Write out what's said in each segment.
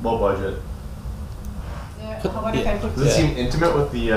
low budget. Yeah, how about if I put Does it seem intimate with the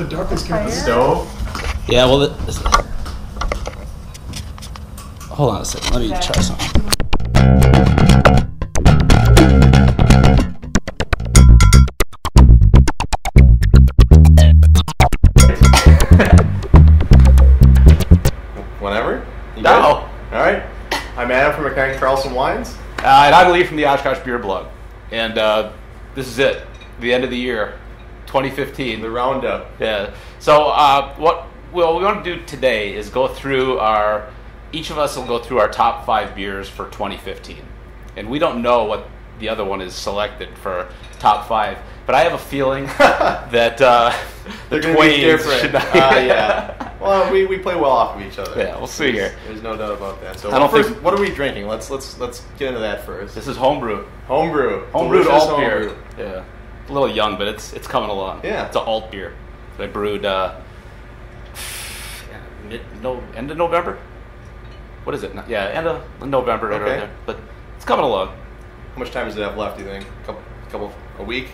darkest kind of stove? Yeah, well, hold on a second. Let me try something. Whenever? You No. good? All right. I'm Adam from McKnight Carlson Wines. And I'm Lee from the Oshkosh Beer Blog. And this is it. The end of the year, 2015. The roundup. Yeah. So what we want to do today is go through each of us will go through our top 5 beers for 2015. And we don't know what the other one is selected for top 5. But I have a feeling that They're the going to be Twains different. should not. Yeah. Well, we play well off of each other. Yeah, we'll see here. There's no doubt about that. So I don't first, think- what are we drinking? Let's get into that first. This is homebrew. Homebrew. Homebrewed Delicious alt beer. homebrew. Yeah. A little young, but it's coming along. Yeah. It's an alt beer that I brewed end of November? What is it? Yeah, end of November right Okay. around there. But it's coming along. How much time does it have left, do you think? A week?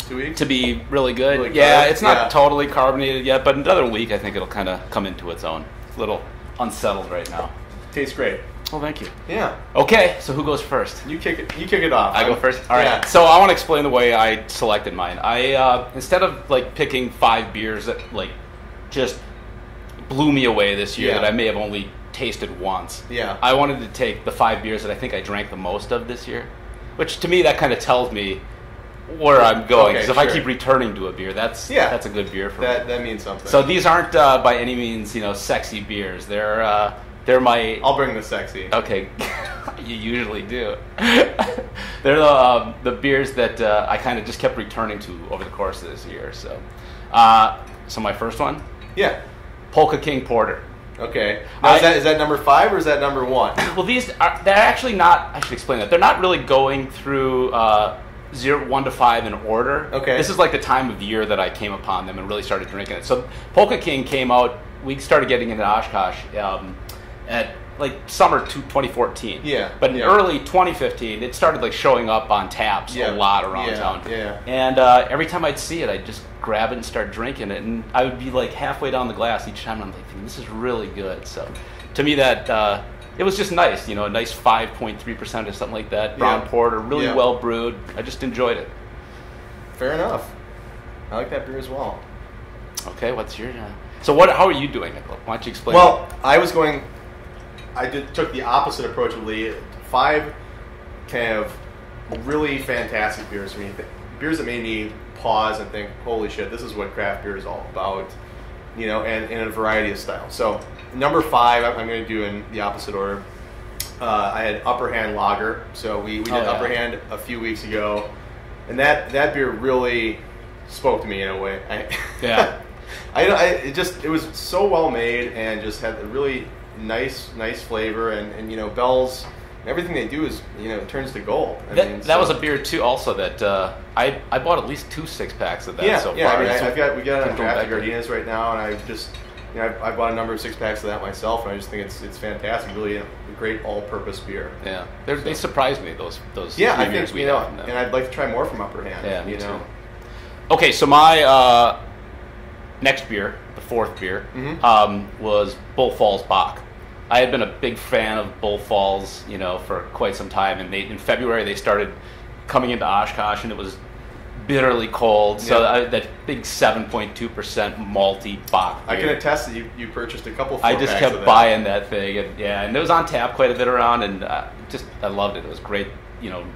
2 weeks? To be really good. Really yeah, good? it's not Yeah. totally carbonated yet, but another week I think it'll kind of come into its own. It's a little unsettled right now. Tastes great. Well, thank you. Yeah. Okay, so who goes first? You kick it off. I go first? All right. Yeah. So I want to explain the way I selected mine. I instead of like picking 5 beers that like just blew me away this year Yeah. that I may have only tasted once. Yeah. I wanted to take the 5 beers that I think I drank the most of this year, which to me that kind of tells me where I'm going. Because if I sure. keep returning to a beer, that's a good beer for me. That means something. So these aren't by any means sexy beers. They're my. I'll bring the sexy. Okay, you usually do. They're the beers that I kind of just kept returning to over the course of this year. So my first one, Yeah. Polka King Porter. Okay. Now, is that number 5 or is that number 1? Well, they're actually not. I should explain that they're not really going through 1 to 5 in order. Okay. This is like the time of the year that I came upon them and really started drinking it. So Polka King came out. We started getting into Oshkosh at like summer 2014. Yeah, But in yeah. early 2015, it started like showing up on taps a lot around town. Yeah. And every time I'd see it, I'd just grab it and start drinking it, and I would be like halfway down the glass each time, and I'm thinking, this is really good. So to me, that it was just nice, a nice 5.3% or something like that. Brown porter, really well brewed. I just enjoyed it. Fair enough. I like that beer as well. Okay, what's your? So how are you doing it? Why don't you explain? Well, I took the opposite approach of Lee. 5 kind of really fantastic beers for me. Beers that made me pause and think, holy shit, this is what craft beer is all about, and in a variety of styles. So number 5, I'm going to do in the opposite order. I had Upper Hand Lager. So we did Upper Hand a few weeks ago, and that beer really spoke to me in a way. It was so well made and just had a really nice flavor, and Bell's, everything they do is turns to gold. That was a beer too. Also, that I bought at least 2 6-packs of that. So far. We got it on Draft Gardenias right now, and I bought a number of 6-packs of that myself, and I just think it's fantastic. Really a great all-purpose beer. Yeah, they surprised me those. Yeah, I think beers we have. and I'd like to try more from Upper Hand. Yeah, me too. Okay, so my next beer, the 4th beer, was Bull Falls Bock. I had been a big fan of Bull Falls, for quite some time, and in February they started coming into Oshkosh, and it was bitterly cold. So that big 7.2% malty Bock beer. I can attest that you purchased a couple. I just kept buying that thing, and it was on tap quite a bit around, and I loved it. It was great,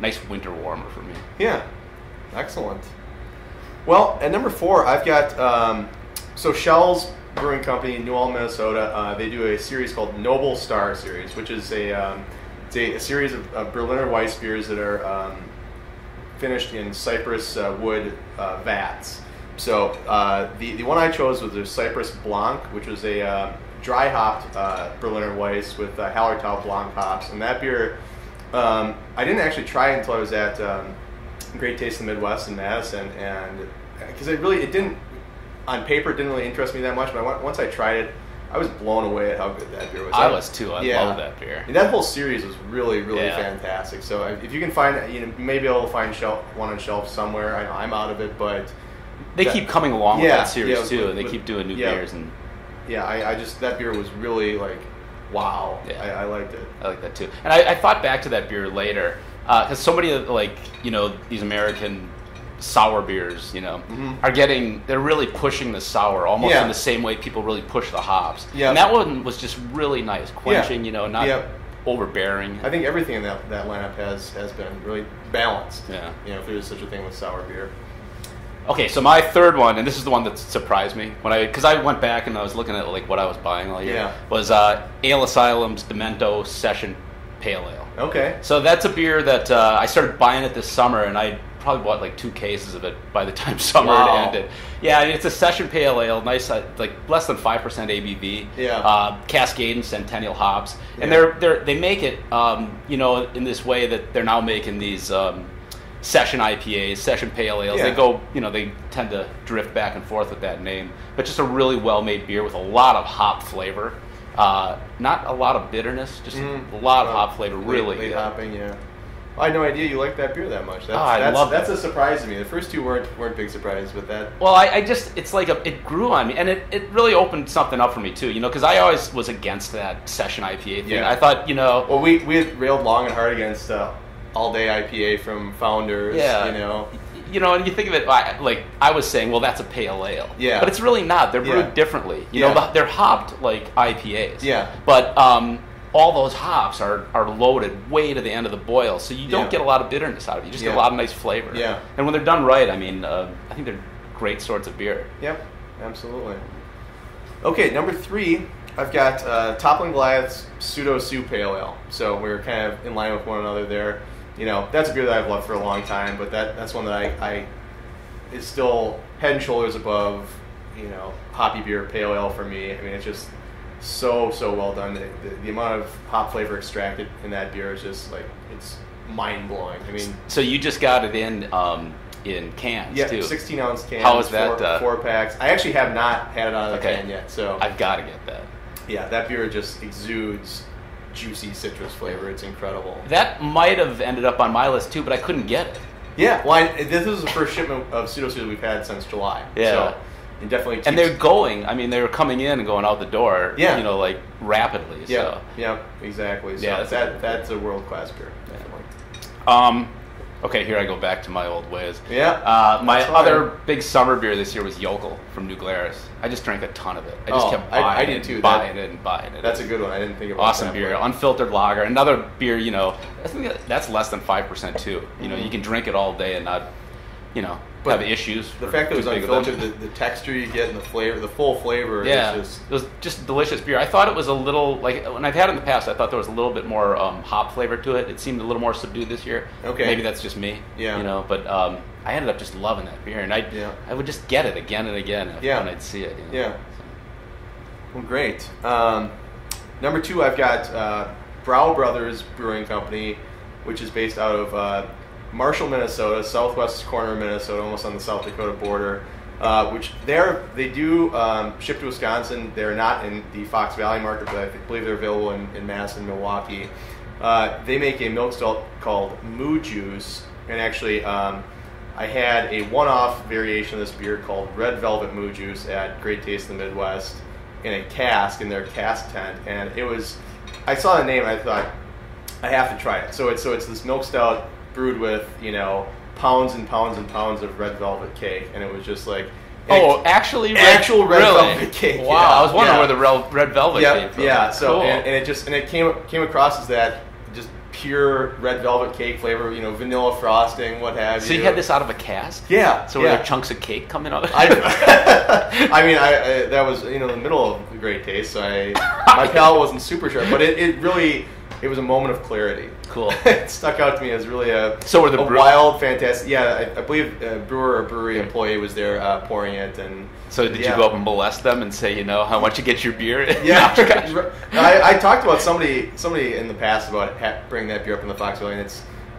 nice winter warmer for me. Yeah, excellent. Well, at number 4, I've got Shell's Brewing Company in New Ulm, Minnesota. They do a series called Noble Star Series, which is a series of Berliner Weiss beers that are finished in cypress wood vats. So the one I chose was the Cypress Blanc, which was a dry hopped Berliner Weiss with Hallertau Blanc hops, and that beer I didn't actually try it until I was at Great Taste in the Midwest in Madison, and because it didn't, on paper, it didn't really interest me that much, but once I tried it, I was blown away at how good that beer was. I was too. I love that beer. And that whole series was really, really fantastic. So if you can find, you may be able to find one on shelf somewhere. I know I'm out of it, but they keep coming along with that series too. They keep doing new beers and I just that beer was really like wow. Yeah. I liked it. I like that too. And I thought back to that beer later because so many of these American sour beers, they're really pushing the sour almost in the same way people really push the hops. Yeah. And that one was just really nice, quenching, not overbearing. I think everything in that lineup has been really balanced. Yeah. If there is such a thing with sour beer. Okay, so my third one, and this is the one that surprised me because I went back and I was looking at what I was buying all year. Was Ale Asylum's Demento Session Pale Ale. Okay. So that's a beer that I started buying it this summer, and I probably bought 2 cases of it by the time summer had ended. Yeah, I mean, it's a session pale ale, nice, less than 5% ABV. Yeah. Cascade and Centennial hops, and they make it, in this way that they're now making these session IPAs, session pale ales. Yeah. They go, they tend to drift back and forth with that name, but just a really well-made beer with a lot of hop flavor. Not a lot of bitterness, just a lot of hop flavor. Really late hopping, yeah. I had no idea you liked that beer that much. I love that's a surprise to me. The first 2 weren't big surprises with that. Well, it grew on me, and it really opened something up for me too. Because I always was against that session IPA thing. Yeah. I thought, Well, we had railed long and hard against all day IPA from Founders. Yeah. And you think of it I was saying, well, that's a pale ale. Yeah. But it's really not. They're brewed differently. They're hopped like IPAs. Yeah. But all those hops are loaded way to the end of the boil, so you don't get a lot of bitterness out of it. You just get a lot of nice flavor. Yeah. And when they're done right, I mean, I think they're great sorts of beer. Yep, absolutely. Okay, number 3, I've got Toppling Goliath's Pseudo Sue Pale Ale. So we're kind of in line with one another there. That's a beer that I've loved for a long time, but that's one that I is still head and shoulders above, hoppy beer, pale ale for me. I mean, it's just so well done. The amount of hop flavor extracted in that beer is just it's mind blowing. I mean, so you just got it in cans too. 16-ounce cans. How is that? 4 packs. I actually have not had it out of the can yet, so I've got to get that. Yeah, that beer just exudes juicy citrus flavor. It's incredible. That might have ended up on my list too, but I couldn't get it. Yeah, well, this is the first shipment of Pseudo Sue we've had since July. Yeah. So it definitely keeps... And they're going, I mean, they were coming in and going out the door, rapidly. Yeah, so. Yeah, exactly. So that's a world-class beer, definitely. Okay, here I go back to my old ways. Yeah. My other big summer beer this year was Yokel from New Glarus. I just drank a ton of it. I just kept buying it. That's a good one. I didn't think about awesome that. Beer, unfiltered lager. Another beer, I think that's less than 5% too. You can drink it all day and not, have issues. The fact that it was unfiltered, the texture you get and the flavor, the full flavor. Yeah, is it was just delicious beer. I thought it was a little when I've had it in the past, I thought there was a little bit more hop flavor to it. It seemed a little more subdued this year. Okay, maybe that's just me. Yeah, but I ended up just loving that beer, and I would just get it again and again when I'd see it. Yeah. Well, great. Number 2, I've got Brow Brothers Brewing Company, which is based out of Marshall, Minnesota, southwest corner of Minnesota, almost on the South Dakota border. Which they do ship to Wisconsin. They're not in the Fox Valley market, but I believe they're available in Madison and Milwaukee. They make a milk stout called Moo Juice, and actually I had a one-off variation of this beer called Red Velvet Moo Juice at Great Taste in the Midwest in a cask in their cask tent, and I saw the name and I thought I have to try it. So it's this milk stout brewed with pounds and pounds and pounds of red velvet cake, and it was just actual red velvet cake. Wow, I was wondering where the red velvet came from. Yeah, so cool. and it came across as that just pure red velvet cake flavor, vanilla frosting, what have you. So you had this out of a cask? Yeah. So were there chunks of cake coming out of it? That was in the middle of the Great Taste, so my palate wasn't super sharp, but it really. It was a moment of clarity. Cool. It stuck out to me as really a wild, fantastic. Yeah, I believe a brewer or brewery employee was there pouring it, and so did you go up and molest them and say, how much you get your beer? Yeah, I talked about somebody in the past about bringing that beer up in the Fox Valley, and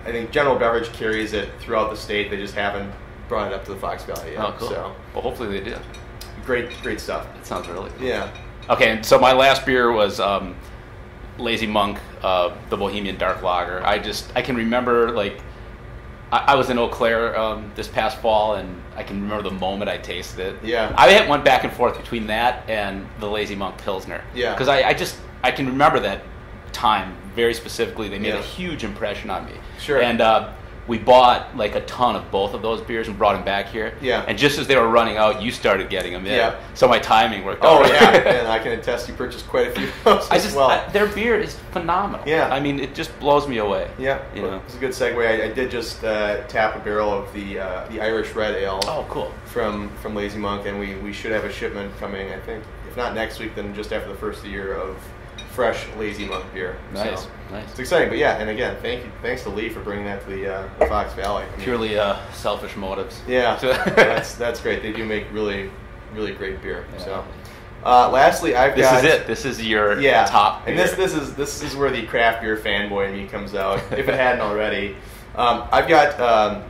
I think General Beverage carries it throughout the state. They just haven't brought it up to the Fox Valley yet. Oh, cool. So, well, hopefully they do. Great stuff. That sounds really cool. Yeah. Okay, and so my last beer was Lazy Monk, the Bohemian Dark Lager. I can remember, like, I was in Eau Claire this past fall, and I can remember the moment I tasted it. Yeah. I went back and forth between that and the Lazy Monk Pilsner. Yeah. Because I can remember that time very specifically. They made a huge impression on me. Sure. And we bought like a ton of both of those beers and brought them back here. Yeah. And just as they were running out, you started getting them in. Yeah. So my timing worked out. Oh, yeah. And I can attest you purchased quite a few of those as well. Their beer is phenomenal. Yeah. I mean, it just blows me away. Yeah. You know? It's a good segue. I did just tap a barrel of the Irish Red Ale. Oh, cool. From Lazy Monk, and we should have a shipment coming, I think, if not next week, then just after the first of the year of fresh Lazy Monk beer. Nice, so, nice. It's exciting, but yeah, and again, thanks to Lee for bringing that to the Fox Valley. I mean, Purely selfish motives. Yeah, that's great. They do make really, really great beer. Yeah. So, lastly, This is your top beer. And this is where the craft beer fanboy in me comes out, if it hadn't already. I've got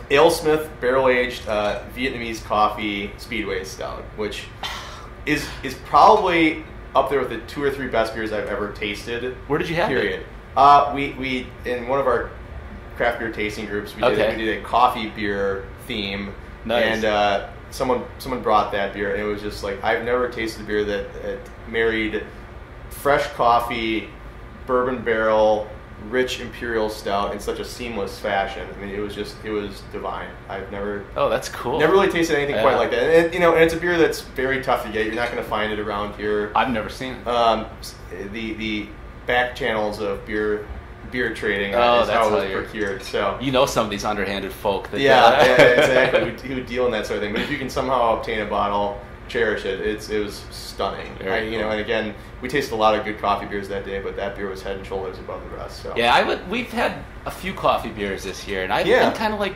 AleSmith Barrel Aged Vietnamese Coffee Speedway Stout, which is probably up there with the 2 or 3 best beers I've ever tasted. Where did you have period. it? We in one of our craft beer tasting groups, we did a coffee beer theme. Nice. And someone brought that beer, and it was just like, I've never tasted a beer that married fresh coffee, bourbon barrel, rich imperial stout in such a seamless fashion. I mean, it was divine. I've never that's cool. Never really tasted anything quite like that. And and it's a beer that's very tough to get. You're not going to find it around here. I've never seen it. The back channels of beer trading is that's how it was procured. So you know some of these underhanded folk that exactly who deal in that sort of thing. But if you can somehow obtain a bottle, cherish it. It was stunning. Cool. And again, we tasted a lot of good coffee beers that day, but that beer was head and shoulders above the rest. So yeah, we've had a few coffee beers this year, and I've been kind of like,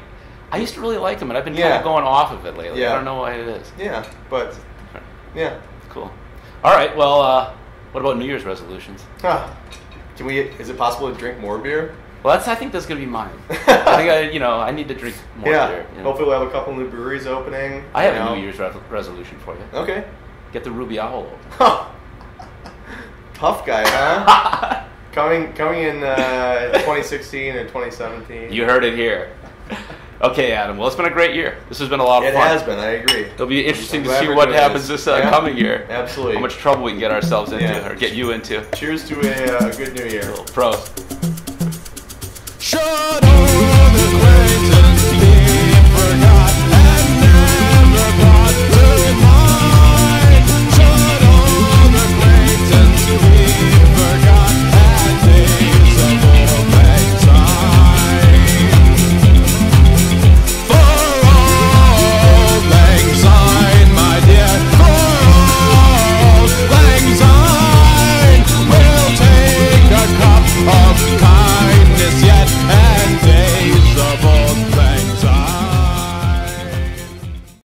I used to really like them, and I've been kind of going off of it lately. I don't know why it is. Yeah, but yeah, cool. All right, well, what about New Year's resolutions? Can we? Is it possible to drink more beer? Well, I think that's going to be mine. I think I need to drink more beer. Hopefully we'll have a couple new breweries opening. I have a New Year's resolution for you. Okay. Get the Ruby Owl open. Tough guy, huh? coming in 2016 and 2017. You heard it here. Okay, Adam. Well, it's been a great year. This has been a lot of fun. It has been. I agree. It'll be interesting to see what happens this coming year. Absolutely. How much trouble we can get ourselves into, or get you into. Cheers to a good New Year. Pros. Shut all the